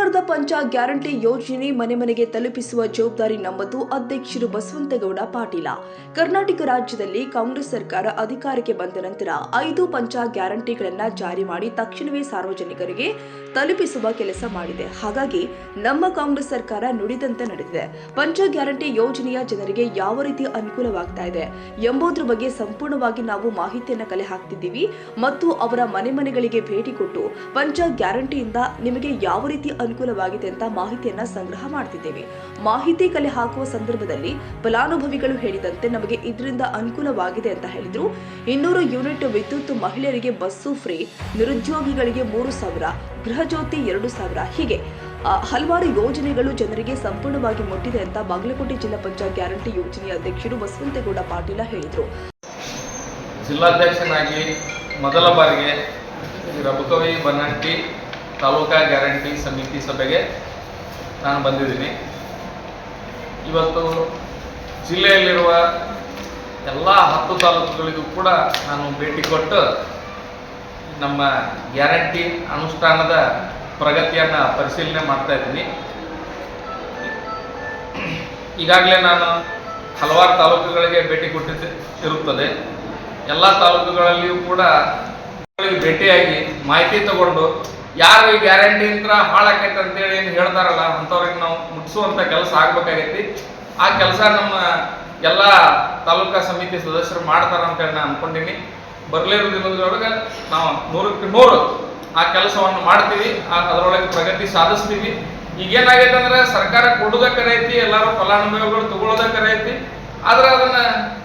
ಸರ್ಕಾರದ ಪಂಚ ಗ್ಯಾರಂಟಿ ಯೋಜನೆ ಮನೆ ಮನೆಗೆ ತಲುಪಿಸುವ ಜವಾಬ್ದಾರಿ ನಮ್ಮದು. ಅಧ್ಯಕ್ಷರು ಬಸವಂತಗೌಡ ಪಾಟೀಲ. ಕರ್ನಾಟಕ ರಾಜ್ಯದಲ್ಲಿ ಕಾಂಗ್ರೆಸ್ ಸರ್ಕಾರ ಅಧಿಕಾರಕ್ಕೆ ಬಂದ ನಂತರ 5 ಪಂಚ ಗ್ಯಾರಂಟಿಗಳನ್ನು ಜಾರಿ ಮಾಡಿ ತಕ್ಷಣವೇ ಸಾರ್ವಜನಿಕರಿಗೆ ತಲುಪಿಸುವ ಕೆಲಸ ಮಾಡಿದೆ. ಹಾಗಾಗಿ ನಮ್ಮ ಕಾಂಗ್ರೆಸ್ ಸರ್ಕಾರ ನುಡಿದಂತೆ ನಡೆದಿದೆ. ಪಂಚ ಗ್ಯಾರಂಟಿ ಯೋಜನೆಯ ಜನರಿಗೆ ಯಾವ ರೀತಿ ಅನುಕೂಲವಾಗ್ತಾ ಇದೆ ಎಂಬುದರ ಬಗ್ಗೆ ಸಂಪೂರ್ಣವಾಗಿ ನಾವು ಮಾಹಿತಿಯನ್ನು ಕಲೆ ಹಾಕ್ತಿದ್ದೀವಿ ಮತ್ತು ಅವರ ಮನೆಗಳಿಗೆ ಭೇಟಿ ಕೊಟ್ಟು ಪಂಚ ಗ್ಯಾರಂಟಿಯಿಂದ ನಿಮಗೆ ಯಾವ ರೀತಿ ಅನುಕೂಲವಾಗಿದೆ ಅಂತ ಮಾಹಿತಿಯನ್ನ ಸಂಗ್ರಹ ಮಾಡ್ತಿದ್ದೇವೆ. ಮಾಹಿತಿ ಕಲೆ ಹಾಕುವ ಸಂದರ್ಭದಲ್ಲಿ ಫಲಾನುಭವಿಗಳು ಹೇಳಿದಂತೆ ನಮಗೆ ಇದರಿಂದ ಅನುಕೂಲವಾಗಿದೆ ಅಂತ ಹೇಳಿದ್ರು. 200 ಯೂನಿಟ್ ವಿದ್ಯುತ್, ಮಹಿಳೆಯರಿಗೆ ಬಸ್ಸು ಫ್ರೀ, ನಿರುದ್ಯೋಗಿಗಳಿಗೆ 3,000, ಗೃಹ ಜ್ಯೋತಿ 2,000 ಹೀಗೆ ಹಲವಾರು ಯೋಜನೆಗಳು ಜನರಿಗೆ ಸಂಪೂರ್ಣವಾಗಿ ಮುಟ್ಟಿದೆ ಅಂತ ಬಾಗಲಕೋಟೆ ಜಿಲ್ಲಾ ಪಂಚಾಯತ್ ಗ್ಯಾರಂಟಿ ಯೋಜನೆಯ ಅಧ್ಯಕ್ಷರು ಬಸವಂತಗೌಡ ಪಾಟೀಲ ಹೇಳಿದರು. ಜಿಲ್ಲಾಧ್ಯಕ್ಷನಾಗಿ ಮೊದಲ ಬಾರಿಗೆ ರಬಕವಿ ಬನ್ನಟ್ಟಿ ತಾಲೂಕಾ ಗ್ಯಾರಂಟಿ ಸಮಿತಿ ಸಭೆಗೆ ನಾನು ಬಂದಿದ್ದೀನಿ. ಇವತ್ತು ಜಿಲ್ಲೆಯಲ್ಲಿರುವ ಎಲ್ಲ 10 ತಾಲೂಕುಗಳಿಗೂ ಕೂಡ ನಾನು ಭೇಟಿ ಕೊಟ್ಟು ನಮ್ಮ ಗ್ಯಾರಂಟಿ ಅನುಷ್ಠಾನದ ಪ್ರಗತಿಯನ್ನು ಪರಿಶೀಲನೆ ಮಾಡ್ತಾ ಇದ್ದೀನಿ. ಈಗಾಗಲೇ ನಾನು ಹಲವಾರು ತಾಲೂಕುಗಳಿಗೆ ಭೇಟಿ ಕೊಟ್ಟಿರುತ್ತದೆ. ಎಲ್ಲ ತಾಲೂಕುಗಳಲ್ಲಿಯೂ ಕೂಡ ಭೇಟಿಯಾಗಿ ಮಾಹಿತಿ ತಗೊಂಡು ಯಾರು ಈ ಗ್ಯಾರಂಟಿ ಅಂತ ಹಾಳಾಕೈತೆ ಅಂತೇಳಿ ಏನು ಹೇಳ್ತಾರಲ್ಲ ಅಂಥವ್ರಿಗೆ ನಾವು ಮುಟ್ಟಿಸುವಂಥ ಕೆಲಸ ಆಗ್ಬೇಕಾಗೈತಿ. ಆ ಕೆಲಸ ನಮ್ಮ ಎಲ್ಲ ತಾಲೂಕಾ ಸಮಿತಿ ಸದಸ್ಯರು ಮಾಡ್ತಾರ ಅಂತೇಳಿ ನಾನು ಅನ್ಕೊಂಡಿನಿ. ಬರಲಿರೋ ದಿನದೊಳಗೆ ನಾವು 100ಕ್ಕೆ 100 ಆ ಕೆಲಸವನ್ನು ಮಾಡ್ತೀವಿ, ಅದರೊಳಗೆ ಪ್ರಗತಿ ಸಾಧಿಸ್ತೀವಿ. ಈಗೇನಾಗೈತೆ ಅಂದ್ರೆ ಸರ್ಕಾರ ಕೊಡೋದಕ್ಕೆ ಐತಿ, ಎಲ್ಲರೂ ಫಲಾನುಭವಿಗಳು ತಗೊಳ್ಳೋದಕ್ಕೆ ಐತಿ, ಆದ್ರೆ ಅದನ್ನ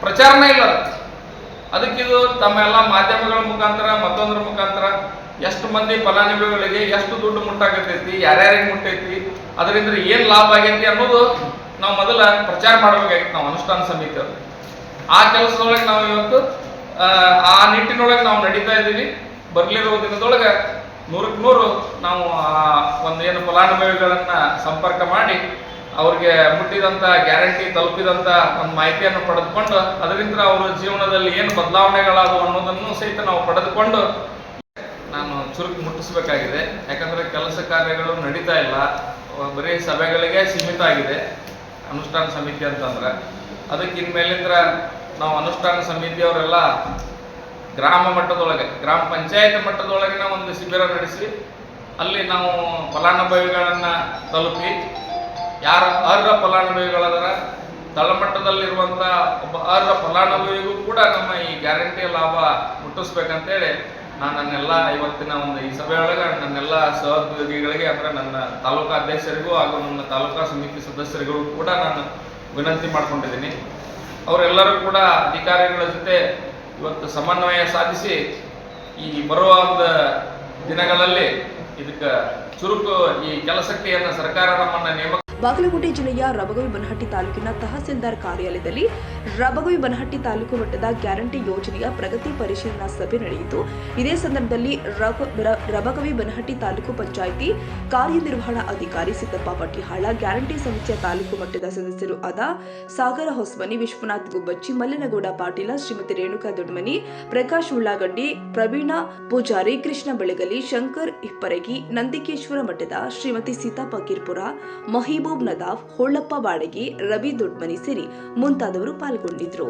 ಪ್ರಚಾರನೇ ಇಲ್ಲ. ಅದಕ್ಕಿದು ತಮ್ಮ ಎಲ್ಲ ಮಾಧ್ಯಮಗಳ ಮುಖಾಂತರ ಮತ್ತೊಂದರ ಮುಖಾಂತರ ಎಷ್ಟು ಮಂದಿ ಫಲಾನುಭವಿಗಳಿಗೆ ಎಷ್ಟು ದುಡ್ಡು ಮುಟ್ಟಾಗತೈತಿ, ಯಾರ್ಯಾರಿಗೆ ಮುಟ್ಟೈತಿ, ಅದರಿಂದ ಏನು ಲಾಭ ಆಗೈತಿ ಅನ್ನೋದು ನಾವು ಮೊದಲ ಪ್ರಚಾರ ಮಾಡಬೇಕಾಗಿತ್ತು ನಾವು ಅನುಷ್ಠಾನ ಸಮಿತಿಯವರು. ಆ ಕೆಲಸದೊಳಗೆ ನಾವು ಇವತ್ತು ಆ ನಿಟ್ಟಿನೊಳಗೆ ನಾವು ನಡೀತಾ ಇದ್ದೀವಿ. ಬರಲಿರುವ ದಿನದೊಳಗೆ 100ಕ್ಕೆ 100 ನಾವು ಒಂದು ಏನು ಫಲಾನುಭವಿಗಳನ್ನ ಸಂಪರ್ಕ ಮಾಡಿ ಅವ್ರಿಗೆ ಮುಟ್ಟಿದಂಥ ಗ್ಯಾರಂಟಿ ತಲುಪಿದಂಥ ಒಂದು ಮಾಹಿತಿಯನ್ನು ಪಡೆದುಕೊಂಡು ಅದರಿಂದ ಅವರ ಜೀವನದಲ್ಲಿ ಏನು ಬದಲಾವಣೆಗಳಾದವು ಅನ್ನೋದನ್ನು ಸಹಿತ ನಾವು ಪಡೆದುಕೊಂಡು ನಾನು ಚುರುಕು ಮುಟ್ಟಿಸಬೇಕಾಗಿದೆ. ಯಾಕಂದರೆ ಕೆಲಸ ಕಾರ್ಯಗಳು ನಡೀತಾ ಇಲ್ಲ, ಬರೀ ಸಭೆಗಳಿಗೆ ಸೀಮಿತ ಆಗಿದೆ ಅನುಷ್ಠಾನ ಸಮಿತಿ ಅಂತಂದ್ರೆ. ಅದಕ್ಕೆ ಇನ್ಮೇಲಿಂದ ನಾವು ಅನುಷ್ಠಾನ ಸಮಿತಿಯವರೆಲ್ಲ ಗ್ರಾಮ ಮಟ್ಟದೊಳಗೆ, ಗ್ರಾಮ ಪಂಚಾಯತ್ ಮಟ್ಟದೊಳಗಿನ ಒಂದು ಶಿಬಿರ ನಡೆಸಿ ಅಲ್ಲಿ ನಾವು ಫಲಾನುಭವಿಗಳನ್ನು ತಲುಪಿ ಯಾರು ಅರ್ಹ ಫಲಾನುಭವಿಗಳದರ ತಳಮಟ್ಟದಲ್ಲಿರುವಂಥ ಒಬ್ಬ ಅರ್ಹ ಫಲಾನುಭವಿಗೂ ಕೂಡ ನಮ್ಮ ಈ ಗ್ಯಾರಂಟಿ ಲಾಭ ಮುಟ್ಟಿಸ್ಬೇಕಂತೇಳಿ ನಾನು ನನ್ನೆಲ್ಲ ಇವತ್ತಿನ ಒಂದು ಈ ಸಭೆಯೊಳಗೆ ನನ್ನೆಲ್ಲ ಸಹೋದ್ಯೋಗಿಗಳಿಗೆ ಅಂದರೆ ನನ್ನ ತಾಲೂಕಾ ಅಧ್ಯಕ್ಷರಿಗೂ ಹಾಗೂ ನನ್ನ ತಾಲೂಕಾ ಸಮಿತಿ ಸದಸ್ಯರಿಗೂ ಕೂಡ ನಾನು ವಿನಂತಿ ಮಾಡ್ಕೊಂಡಿದ್ದೀನಿ. ಅವರೆಲ್ಲರೂ ಕೂಡ ಅಧಿಕಾರಿಗಳ ಜೊತೆ ಇವತ್ತು ಸಮನ್ವಯ ಸಾಧಿಸಿ ಈ ಬರುವ ಒಂದು ದಿನಗಳಲ್ಲಿ ಇದಕ್ಕೆ ಚುರುಕು ಈ ಕೆಲಸಕ್ಕೆ ಸರ್ಕಾರ ನಮ್ಮನ್ನು ನೇಮಕ. ಬಾಗಲಕೋಟೆ ಜಿಲ್ಲೆಯ ರಬಗವಿ ಬನಹಟ್ಟಿ ತಾಲೂಕಿನ ತಹಸೀಲ್ದಾರ್ ಕಾರ್ಯಾಲಯದಲ್ಲಿ ರಬಗವಿ ಬನಹಟ್ಟಿ ತಾಲೂಕು ಮಟ್ಟದ ಗ್ಯಾರಂಟಿ ಯೋಜನೆಯ ಪ್ರಗತಿ ಪರಿಶೀಲನಾ ಸಭೆ ನಡೆಯಿತು. ಇದೇ ಸಂದರ್ಭದಲ್ಲಿ ರಬಗವಿ ಬನಹಟ್ಟಿ ತಾಲೂಕು ಪಂಚಾಯಿತಿ ಕಾರ್ಯನಿರ್ವಹಣಾ ಅಧಿಕಾರಿ ಸಿದ್ದಪ್ಪ ಪಟ್ಟಿಹಾಳ, ಗ್ಯಾರಂಟಿ ಸಮಿತಿಯ ತಾಲೂಕು ಮಟ್ಟದ ಸದಸ್ಯರು ಆದ ಸಾಗರ ಹೊಸಮನಿ, ವಿಶ್ವನಾಥ್ ಗುಬ್ಬಚ್ಚಿ, ಮಲ್ಲನಗೌಡ ಪಾಟೀಲ, ಶ್ರೀಮತಿ ರೇಣುಕಾ ದೊಡ್ಮನಿ, ಪ್ರಕಾಶ್ ಉಳ್ಳಾಗಡ್ಡಿ, ಪ್ರವೀಣ ಪೂಜಾರಿ, ಕೃಷ್ಣ ಬೆಳಗಲಿ, ಶಂಕರ್ ಹಿಪ್ಪರಗಿ, ನಂದಿಕೇಶ್ವರ ಮಠದ ಶ್ರೀಮತಿ ಸೀತಾ ಫಕೀರ್ಪುರ, ಮಹೀಬೂಬ್ ನದಾಫ್, ಹೋಳಪ್ಪ ಬಾಡಗಿ, ರವಿ ದೊಡ್ಮನಿ ಸೇರಿ ಮುಂತಾದವರು ಪಾಲ್ಗೊಂಡಿದ್ದರು.